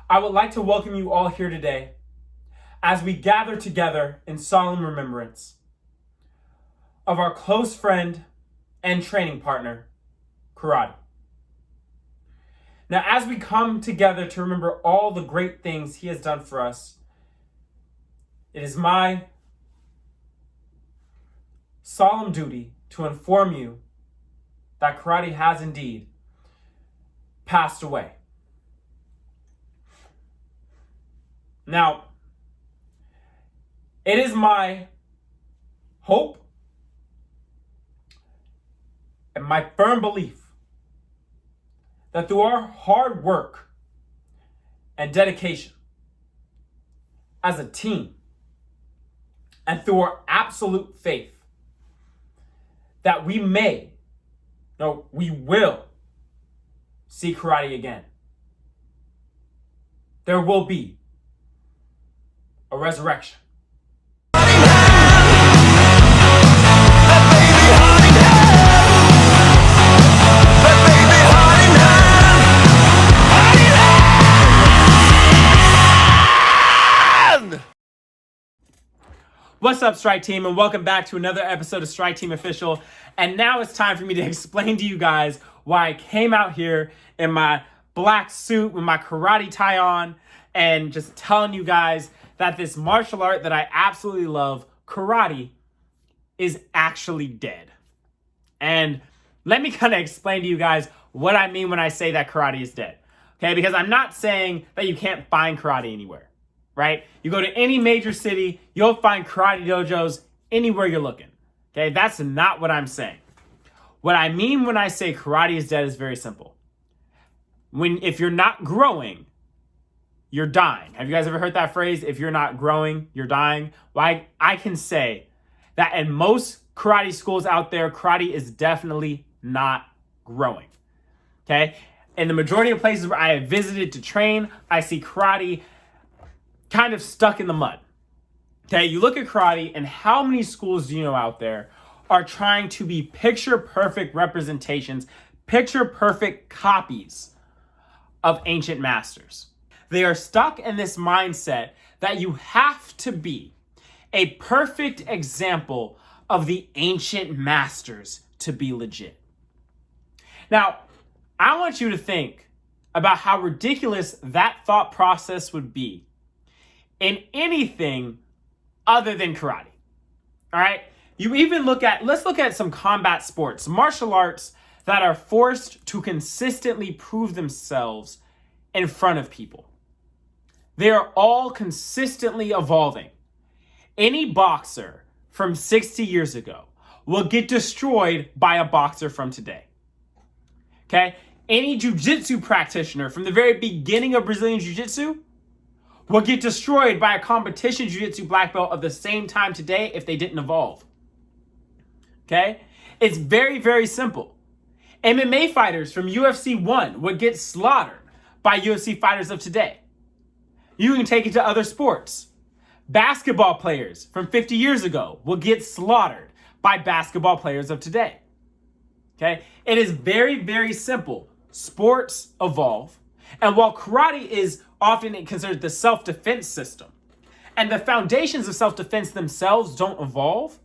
I would like to welcome you all here today as we gather together in solemn remembrance of our close friend and training partner, karate. Now, as we come together to remember all the great things he has done for us, it is my solemn duty to inform you that karate has indeed passed away. Now, it is my hope and my firm belief that through our hard work and dedication as a team and through our absolute faith that we will see karate again. There will be a resurrection. What's up, Strike Team, and welcome back to another episode of Strike Team Official. And now it's time for me to explain to you guys why I came out here in my black suit with my karate tie on and just telling you guys that this martial art that I absolutely love, karate, is actually dead. And let me kind of explain to you guys what I mean when I say that karate is dead. Okay, because I'm not saying that you can't find karate anywhere. Right? You go to any major city, you'll find karate dojos anywhere you're looking. Okay? That's not what I'm saying. What I mean when I say karate is dead is very simple. If you're not growing, you're dying. Have you guys ever heard that phrase? If you're not growing, you're dying. Well, I can say that in most karate schools out there, karate is definitely not growing. Okay? In the majority of places where I have visited to train, I see karate kind of stuck in the mud. Okay, you look at karate and how many schools do you know out there are trying to be picture perfect representations, picture perfect copies of ancient masters. They are stuck in this mindset that you have to be a perfect example of the ancient masters to be legit. Now, I want you to think about how ridiculous that thought process would be in anything other than karate. All right? Let's look at some combat sports, martial arts that are forced to consistently prove themselves in front of people. They are all consistently evolving. Any boxer from 60 years ago will get destroyed by a boxer from today. Okay? Any jiu-jitsu practitioner from the very beginning of Brazilian jiu-jitsu will get destroyed by a competition jiu-jitsu black belt of the same time today if they didn't evolve. Okay? It's very, very simple. MMA fighters from UFC 1 would get slaughtered by UFC fighters of today. You can take it to other sports. Basketball players from 50 years ago will get slaughtered by basketball players of today. Okay? It is very, very simple. Sports evolve. And while karate is often considered the self-defense system, and the foundations of self-defense themselves don't evolve,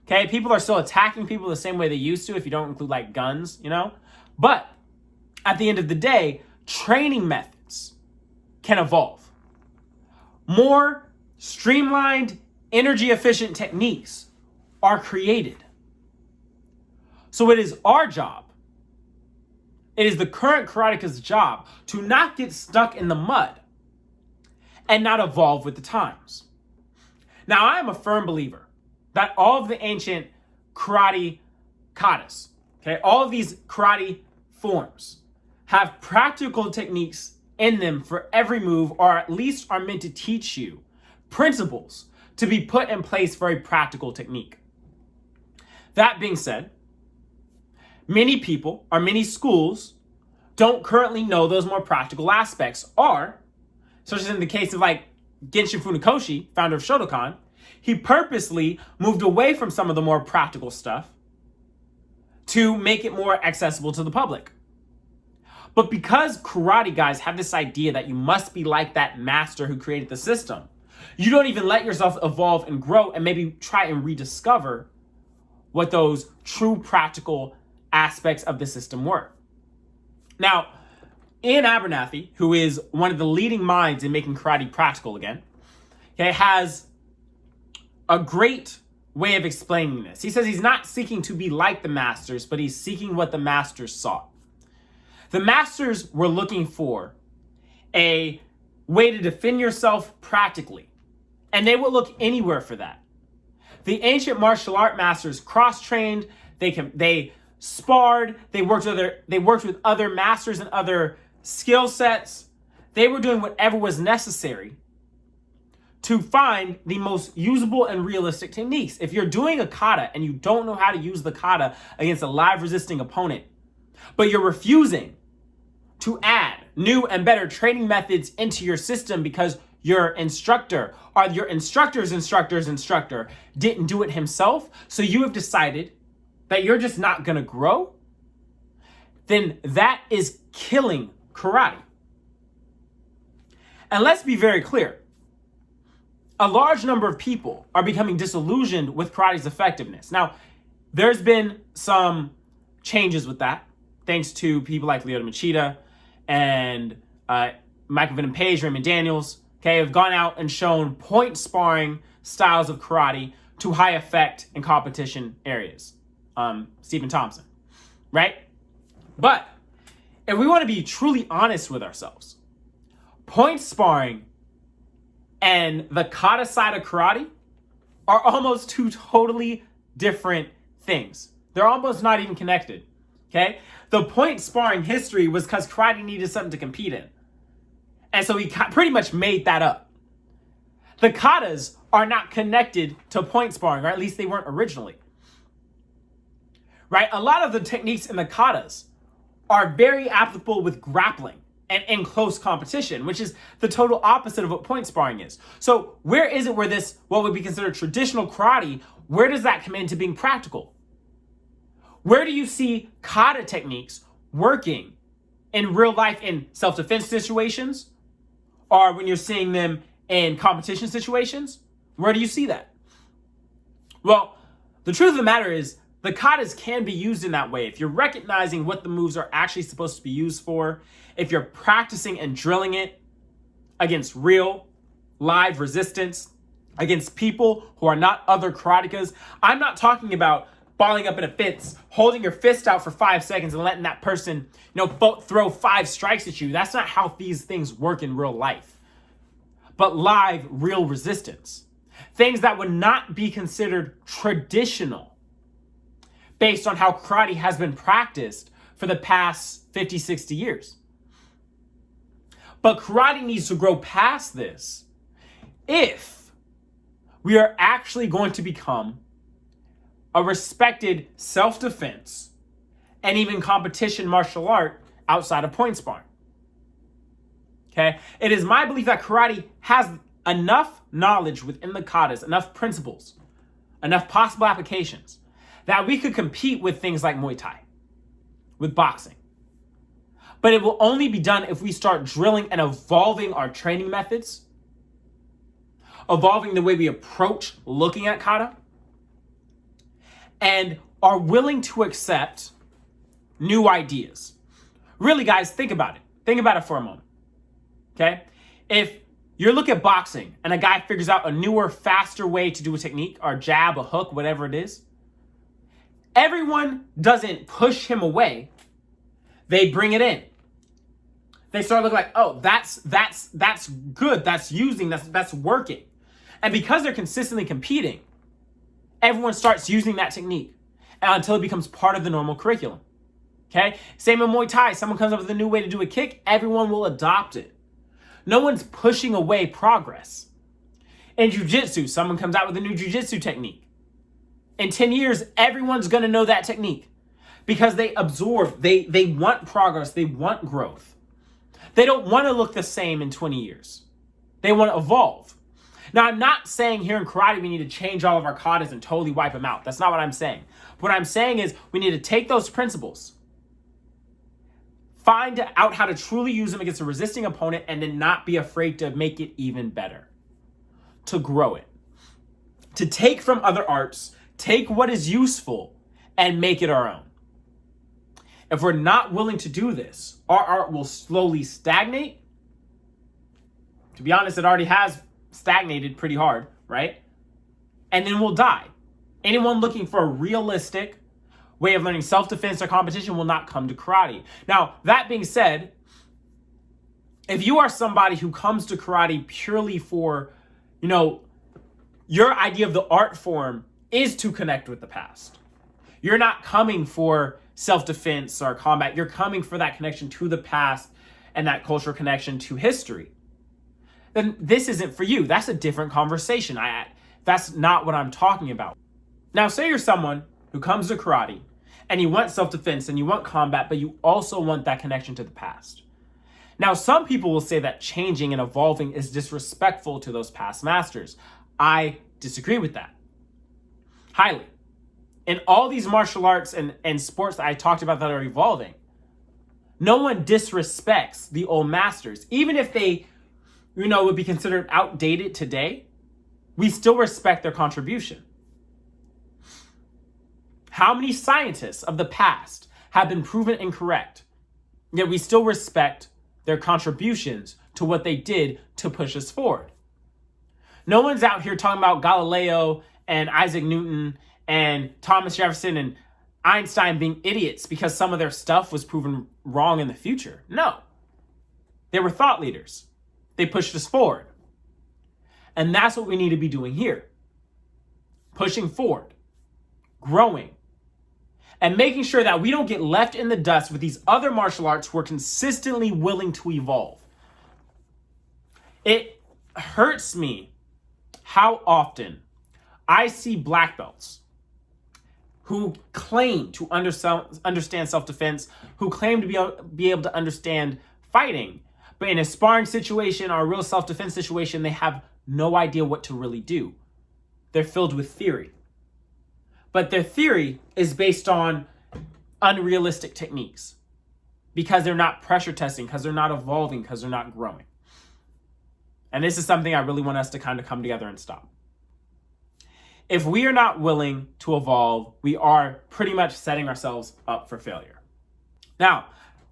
okay? People are still attacking people the same way they used to if you don't include like guns, you know? But at the end of the day, training methods can evolve. More streamlined, energy-efficient techniques are created. So it is our job, it is the current karateka's job to not get stuck in the mud and not evolve with the times. Now, I am a firm believer that all of the ancient karate katas, okay, all of these karate forms have practical techniques in them for every move, or at least are meant to teach you principles to be put in place for a practical technique. That being said, many people or many schools don't currently know those more practical aspects, or, such as in the case of like Genshin Funakoshi, founder of Shotokan, he purposely moved away from some of the more practical stuff to make it more accessible to the public. But because karate guys have this idea that you must be like that master who created the system, you don't even let yourself evolve and grow and maybe try and rediscover what those true practical aspects of the system were. Now, Ian Abernathy, who is one of the leading minds in making karate practical again, okay, has a great way of explaining this. He says he's not seeking to be like the masters, but he's seeking what the masters sought. The masters were looking for a way to defend yourself practically, and they will look anywhere for that. The ancient martial art masters cross-trained, they sparred, they worked with other masters and other skill sets. They were doing whatever was necessary to find the most usable and realistic techniques. If you're doing a kata and you don't know how to use the kata against a live resisting opponent, but you're refusing to add new and better training methods into your system because your instructor or your instructor's instructor didn't do it himself, so you have decided that you're just not going to grow, then that is killing karate. And let's be very clear. A large number of people are becoming disillusioned with karate's effectiveness. Now, there's been some changes with that, thanks to people like Lyoto Machida and Michael Venom Page, Raymond Daniels, okay, have gone out and shown point sparring styles of karate to high effect in competition areas. Stephen Thompson, right? But if we want to be truly honest with ourselves, point sparring and the kata side of karate are almost two totally different things. They're almost not even connected, okay? The point sparring history was because karate needed something to compete in. And so he pretty much made that up. The katas are not connected to point sparring, or at least they weren't originally. Right? A lot of the techniques in the katas are very applicable with grappling and in close competition, which is the total opposite of what point sparring is. So where is it where this, what would be considered traditional karate, where does that come into being practical? Where do you see kata techniques working in real life in self-defense situations, or when you're seeing them in competition situations? Where do you see that? Well, the truth of the matter is the katas can be used in that way. If you're recognizing what the moves are actually supposed to be used for, if you're practicing and drilling it against real, live resistance, against people who are not other karatekas. I'm not talking about balling up in a fist, holding your fist out for 5 seconds and letting that person, throw 5 strikes at you. That's not how these things work in real life. But live, real resistance. Things that would not be considered traditional based on how karate has been practiced for the past 50, 60 years. But karate needs to grow past this if we are actually going to become a respected self-defense and even competition martial art outside of point sparring. Okay? It is my belief that karate has enough knowledge within the katas, enough principles, enough possible applications that we could compete with things like Muay Thai, with boxing. But it will only be done if we start drilling and evolving our training methods, evolving the way we approach looking at kata, and are willing to accept new ideas. Really, guys, think about it. Think about it for a moment, okay? If you look at boxing and a guy figures out a newer, faster way to do a technique, or a jab, a hook, whatever it is, everyone doesn't push him away. They bring it in. They start looking like, oh, that's good, that's working. And because they're consistently competing, everyone starts using that technique until it becomes part of the normal curriculum. Okay? Same in Muay Thai. Someone comes up with a new way to do a kick, everyone will adopt it. No one's pushing away progress. In jiu-jitsu, someone comes out with a new jiu-jitsu technique. In 10 years, everyone's going to know that technique because they absorb, they want progress, they want growth. They don't want to look the same in 20 years. They want to evolve. Now, I'm not saying here in karate we need to change all of our katas and totally wipe them out. That's not what I'm saying. What I'm saying is we need to take those principles, find out how to truly use them against a resisting opponent, and then not be afraid to make it even better, to grow it, to take from other arts, take what is useful, and make it our own. If we're not willing to do this, our art will slowly stagnate. To be honest, it already has stagnated pretty hard, right? And then we'll die. Anyone looking for a realistic way of learning self-defense or competition will not come to karate. Now, that being said, if you are somebody who comes to karate purely for, your idea of the art form is to connect with the past. You're not coming for self-defense or combat. You're coming for that connection to the past and that cultural connection to history. Then this isn't for you. That's a different conversation. That's not what I'm talking about. Now, say you're someone who comes to karate and you want self-defense and you want combat, but you also want that connection to the past. Now, some people will say that changing and evolving is disrespectful to those past masters. I disagree with that highly. In all these martial arts and sports that I talked about that are evolving, no one disrespects the old masters. Even if they, would be considered outdated today, we still respect their contribution. How many scientists of the past have been proven incorrect, yet we still respect their contributions to what they did to push us forward? No one's out here talking about Galileo and Isaac Newton and Thomas Jefferson and Einstein being idiots because some of their stuff was proven wrong in the future. No. They were thought leaders. They pushed us forward. And that's what we need to be doing here. Pushing forward, growing, and making sure that we don't get left in the dust with these other martial arts who are consistently willing to evolve. It hurts me how often I see black belts who claim to understand self-defense, who claim to be able to understand fighting, but in a sparring situation or a real self-defense situation, they have no idea what to really do. They're filled with theory. But their theory is based on unrealistic techniques because they're not pressure testing, because they're not evolving, because they're not growing. And this is something I really want us to kind of come together and stop. If we are not willing to evolve, we are pretty much setting ourselves up for failure. Now,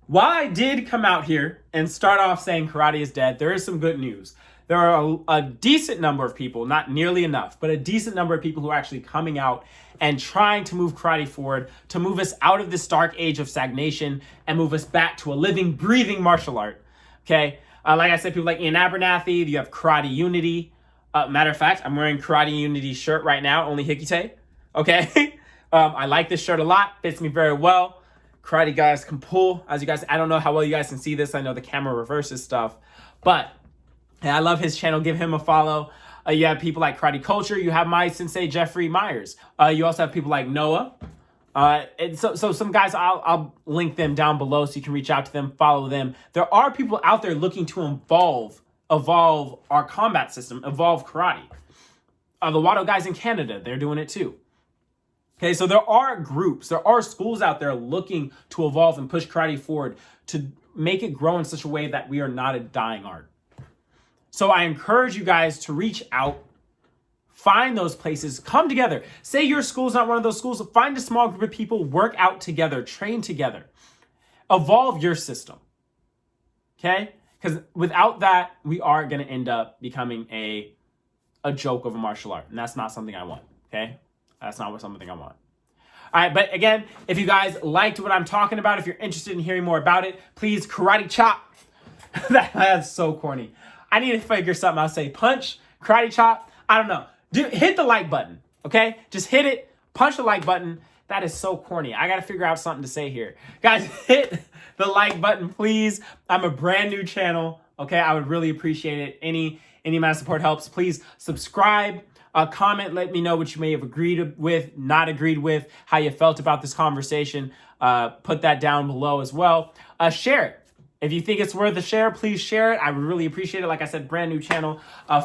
while I did come out here and start off saying karate is dead, there is some good news. There are a decent number of people, not nearly enough, but a decent number of people who are actually coming out and trying to move karate forward, to move us out of this dark age of stagnation and move us back to a living, breathing martial art. Okay? Like I said, people like Ian Abernathy, you have Karate Unity. Matter of fact, I'm wearing Karate Unity shirt right now, only Hikite. Okay? I like this shirt a lot. Fits me very well. Karate guys can pull. As you guys, I don't know how well you guys can see this. I know the camera reverses stuff. But I love his channel. Give him a follow. You have people like Karate Culture. You have my sensei, Jeffrey Myers. You also have people like Noah. And so some guys, I'll link them down below so you can reach out to them, follow them. There are people out there looking to evolve our combat system, evolve karate. The Wado guys in Canada, they're doing it too. Okay, so there are groups, there are schools out there looking to evolve and push karate forward to make it grow in such a way that we are not a dying art. So I encourage you guys to reach out, find those places, come together. Say your school's not one of those schools, find a small group of people, work out together, train together, evolve your system. Okay? Because without that, we are going to end up becoming a joke of a martial art. And that's not something I want. Okay? That's not something I want. All right, but again, if you guys liked what I'm talking about, if you're interested in hearing more about it, please karate chop. That's so corny. I need to figure something out. Say punch, karate chop. I don't know. Hit the like button, okay? Just hit it. Punch the like button. That is so corny. I got to figure out something to say here. Guys, hit the like button, please. I'm a brand new channel, okay? I would really appreciate it. Any amount of support helps. Please subscribe, comment, let me know what you may have agreed with, not agreed with, how you felt about this conversation. Put that down below as well. Share it. If you think it's worth a share, please share it. I would really appreciate it. Like I said, brand new channel.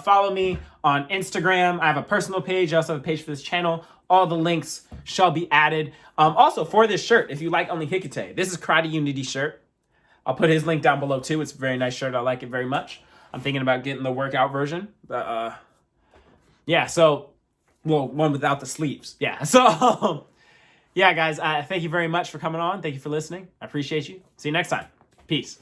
Follow me on Instagram. I have a personal page. I also have a page for this channel. All the links shall be added. Also, for this shirt, if you like only Hikite, this is Karate Unity shirt. I'll put his link down below too. It's a very nice shirt. I like it very much. I'm thinking about getting the workout version. Yeah, so, well, one without the sleeves. Yeah, so, yeah, guys, thank you very much for coming on. Thank you for listening. I appreciate you. See you next time. Peace.